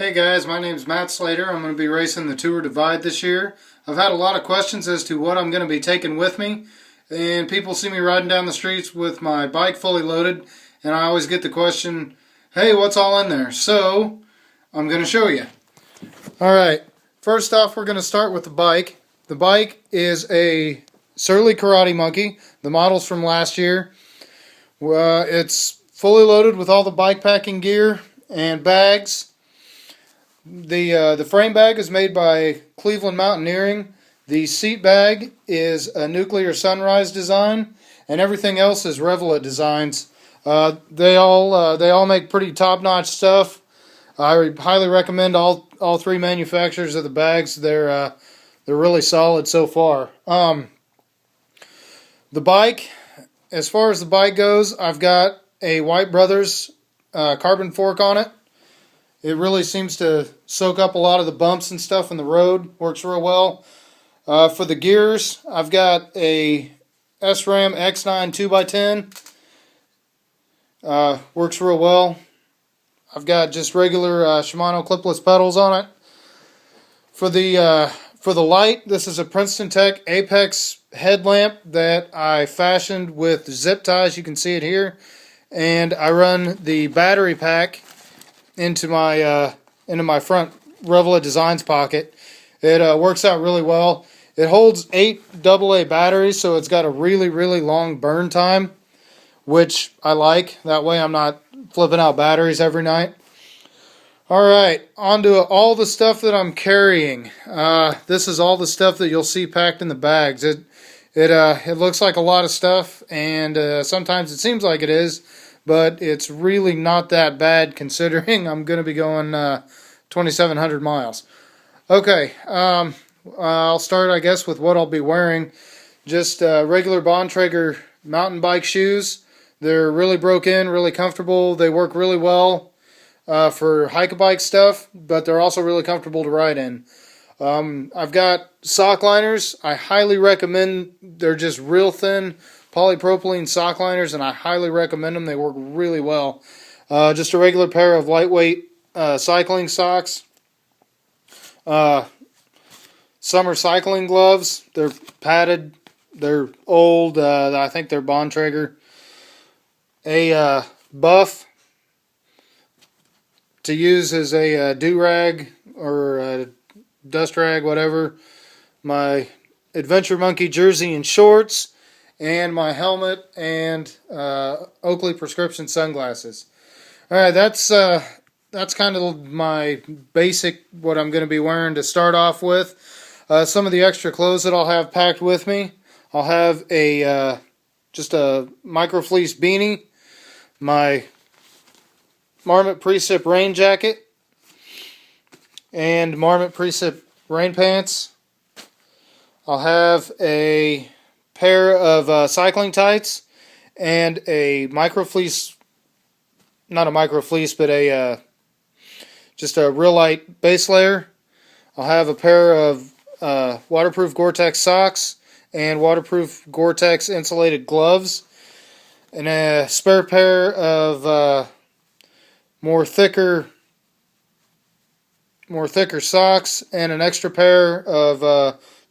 Hey guys, my name's Matt Slater. I'm going to be racing the Tour Divide this year. I've had a lot of questions as to what I'm going to be taking with me, and people see me riding down the streets with my bike fully loaded, and I always get the question, hey, what's all in there? So, I'm going to show you. Alright, first off we're going to start with the bike. The bike is a Surly Karate Monkey. The model's from last year. It's fully loaded with all the bike packing gear and bags. The frame bag is made by Cleveland Mountaineering. The seat bag is a Nuclear Sunrise design, and everything else is Revela designs. They all make pretty top-notch stuff. I highly recommend all three manufacturers of the bags. They're really solid so far. The bike, as far as the bike goes, I've got a White Brothers carbon fork on it. It really seems to soak up a lot of the bumps and stuff in the road. Works real well. For the gears, I've got a SRAM X9 2x10. Works real well. I've got just regular Shimano clipless pedals on it. For the light, this is a Princeton Tech Apex headlamp that I fashioned with zip ties. You can see it here. And I run the battery pack into my front Revela Designs pocket. It works out really well. It holds 8 AA batteries, so it's got a really long burn time, which I like. That way I'm not flipping out batteries every night. Alright, on to all the stuff that I'm carrying. This is all the stuff that you'll see packed in the bags. It looks like a lot of stuff, and sometimes it seems like it is, but it's really not that bad considering I'm going to be going 2,700 miles. Okay, I'll start, I guess, with what I'll be wearing. Just regular Bontrager mountain bike shoes. They're really broke in, really comfortable. They work really well for hike-a-bike stuff, but they're also really comfortable to ride in. I've got sock liners. I highly recommend. They're just real thin polypropylene sock liners, and I highly recommend them. They work really well. Just a regular pair of lightweight cycling socks. Summer cycling gloves. They're padded. They're old. I think they're Bontrager. A buff to use as a do-rag or a dust rag, whatever. My Adventure Monkey jersey and shorts, and my helmet and Oakley prescription sunglasses. Alright, that's kind of my basic, what I'm going to be wearing to start off with. Some of the extra clothes that I'll have packed with me. I'll have just a micro fleece beanie, my Marmot Precip rain jacket, and Marmot Precip rain pants. I'll have a pair of cycling tights and a micro fleece, not a micro fleece, but just a real light base layer. I'll have a pair of waterproof Gore-Tex socks and waterproof Gore-Tex insulated gloves, and a spare pair of more thicker socks, and an extra pair of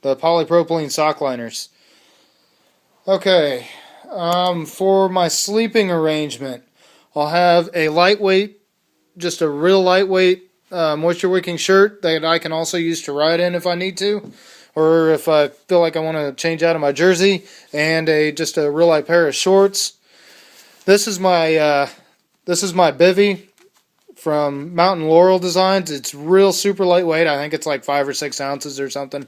the polypropylene sock liners. Okay, for my sleeping arrangement, I'll have a lightweight, just a real lightweight moisture wicking shirt that I can also use to ride in if I need to, or if I feel like I want to change out of my jersey, and just a real light pair of shorts. This is my bivvy from Mountain Laurel Designs. It's real super lightweight. I think it's like 5 or 6 ounces or something.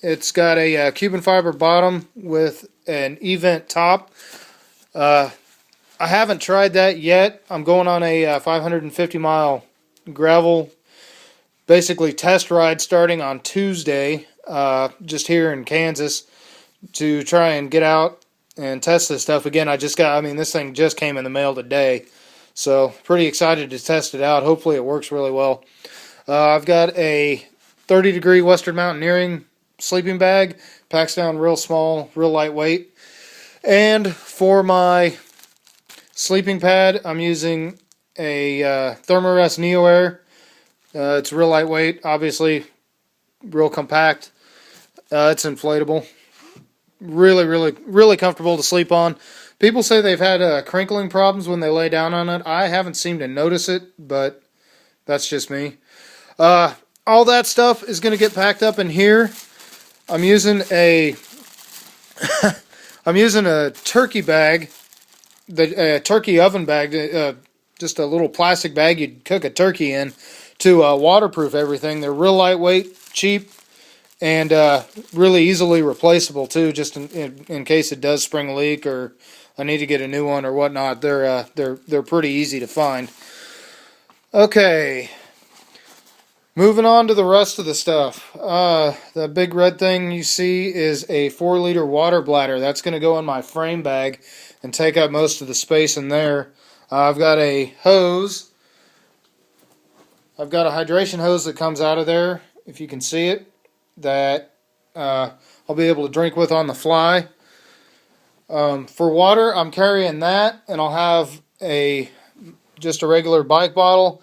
It's got a Cuban fiber bottom with an E-vent top. I haven't tried that yet. I'm going on a 550 mile gravel, basically test ride starting on Tuesday, just here in Kansas, to try and get out and test this stuff again. This thing just came in the mail today, so pretty excited to test it out. Hopefully it works really well. I've got a 30-degree Western Mountaineering sleeping bag. Packs down real small, real lightweight. And for my sleeping pad, I'm using a Thermarest Neo Air. It's real lightweight, obviously, real compact. It's inflatable. Really, really, really comfortable to sleep on. People say they've had crinkling problems when they lay down on it. I haven't seemed to notice it, but that's just me. All that stuff is going to get packed up in here. I'm using a I'm using a turkey bag, the turkey oven bag, just a little plastic bag you'd cook a turkey in, to waterproof everything. They're real lightweight, cheap, and really easily replaceable too. Just in case it does spring a leak or I need to get a new one or whatnot. They're pretty easy to find. Okay. Moving on to the rest of the stuff. The big red thing you see is a 4-liter water bladder. That's going to go in my frame bag and take up most of the space in there. I've got a hose. I've got a hydration hose that comes out of there, if you can see it, that I'll be able to drink with on the fly. For water, I'm carrying that, and I'll have just a regular bike bottle,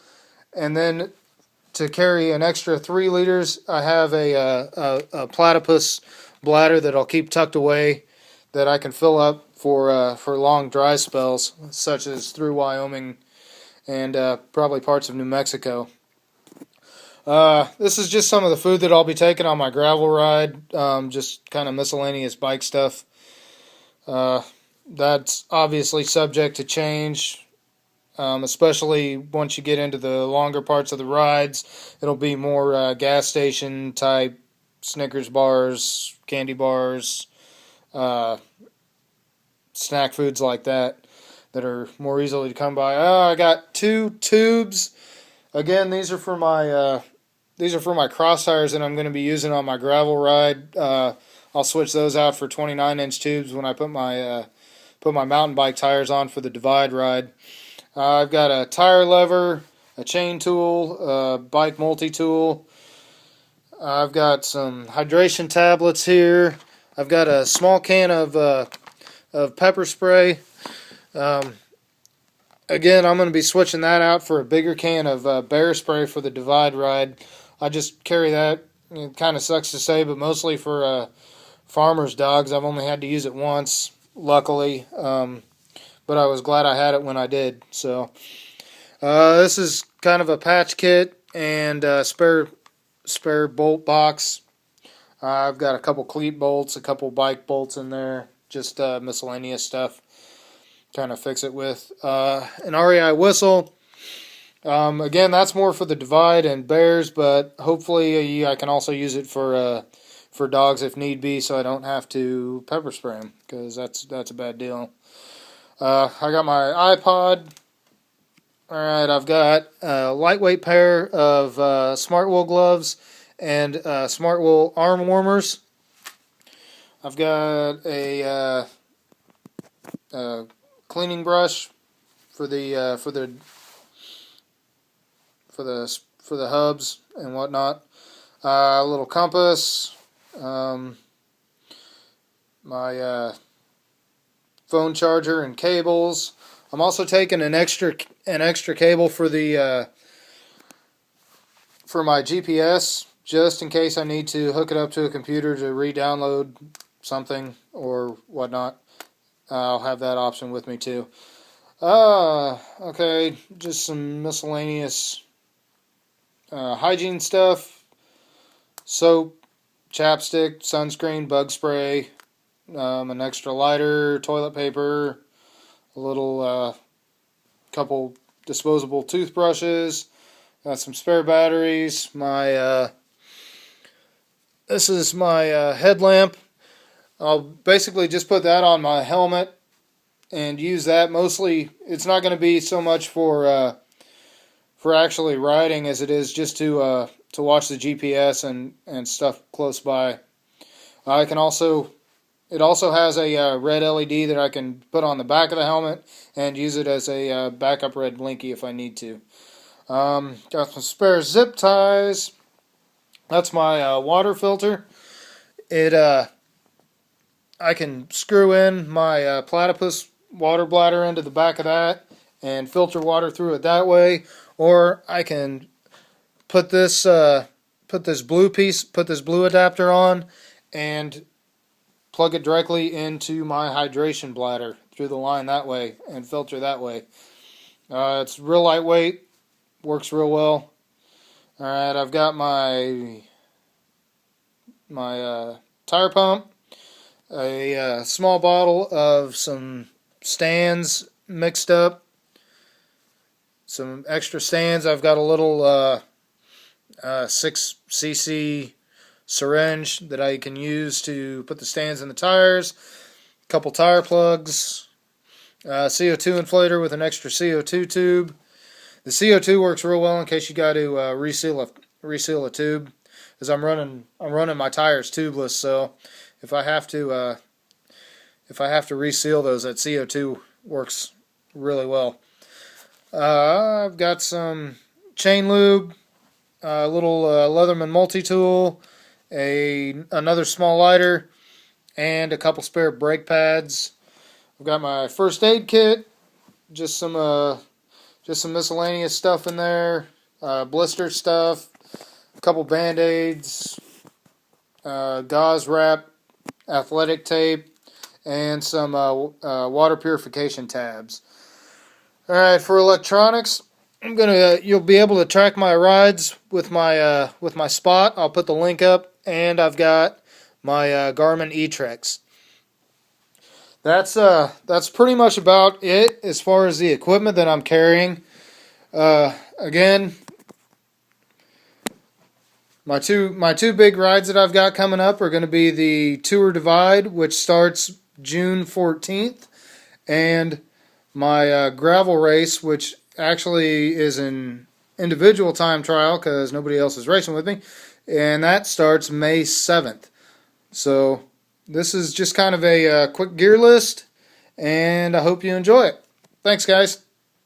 and then to carry an extra 3 liters, I have a platypus bladder that I'll keep tucked away that I can fill up for long dry spells, such as through Wyoming and probably parts of New Mexico. This is just some of the food that I'll be taking on my gravel ride, just kind of miscellaneous bike stuff. That's obviously subject to change. Especially once you get into the longer parts of the rides, it'll be more gas station type Snickers bars, candy bars, snack foods like that are more easily to come by. I got 2 tubes. Again, these are for my cross tires that I'm going to be using on my gravel ride. I'll switch those out for 29-inch tubes when I put my mountain bike tires on for the divide ride. I've got a tire lever, a chain tool, a bike multi-tool. I've got some hydration tablets here. I've got a small can of pepper spray. Again, I'm going to be switching that out for a bigger can of bear spray for the divide ride. I just carry that. It kind of sucks to say, but mostly for farmers' dogs. I've only had to use it once, luckily. But I was glad I had it when I did. So this is kind of a patch kit and spare bolt box. I've got a couple cleat bolts, a couple bike bolts in there, just miscellaneous stuff. Kind of fix it with an REI whistle. Again, that's more for the divide and bears, but hopefully I can also use it for dogs if need be, so I don't have to pepper spray them, because that's a bad deal. I got my iPod. Alright, I've got a lightweight pair of Smart Wool gloves and Smart Wool arm warmers. I've got a cleaning brush for the hubs and whatnot. A little compass. My phone charger and cables. I'm also taking an extra cable for my GPS, just in case I need to hook it up to a computer to re-download something or whatnot. I'll have that option with me too. Okay, just some miscellaneous hygiene stuff: soap, chapstick, sunscreen, bug spray, an extra lighter, toilet paper, a little couple disposable toothbrushes, got some spare batteries. This is my headlamp. I'll basically just put that on my helmet and use that. Mostly, it's not going to be so much for actually riding as it is just to watch the GPS and stuff close by. It also has a red LED that I can put on the back of the helmet and use it as a backup red blinky if I need to. Got some spare zip ties. That's my water filter. I can screw in my platypus water bladder into the back of that and filter water through it that way, or I can put this blue adapter on, and plug it directly into my hydration bladder through the line that way, and filter that way. It's real lightweight, works real well. All right, I've got my tire pump, a small bottle of some stands mixed up, some extra stands. I've got a little 6cc syringe that I can use to put the stands in the tires, a couple tire plugs, CO2 inflator with an extra CO2 tube. The CO2 works real well in case you got to reseal a tube, because I'm running my tires tubeless. So if I have to reseal those, that CO2 works really well. I've got some chain lube, a little Leatherman multi-tool, another small lighter, and a couple spare brake pads. I've got my first aid kit, just some miscellaneous stuff in there, blister stuff, a couple band-aids, gauze wrap, athletic tape, and some water purification tabs. All right, for electronics, you'll be able to track my rides with my Spot. I'll put the link up, and I've got my Garmin eTrex. That's pretty much about it as far as the equipment that I'm carrying. Again, my two big rides that I've got coming up are going to be the Tour Divide, which starts June 14th, and my gravel race, which actually is an individual time trial because nobody else is racing with me, and that starts May 7th. So this is just kind of a quick gear list, and I hope you enjoy it. Thanks, guys.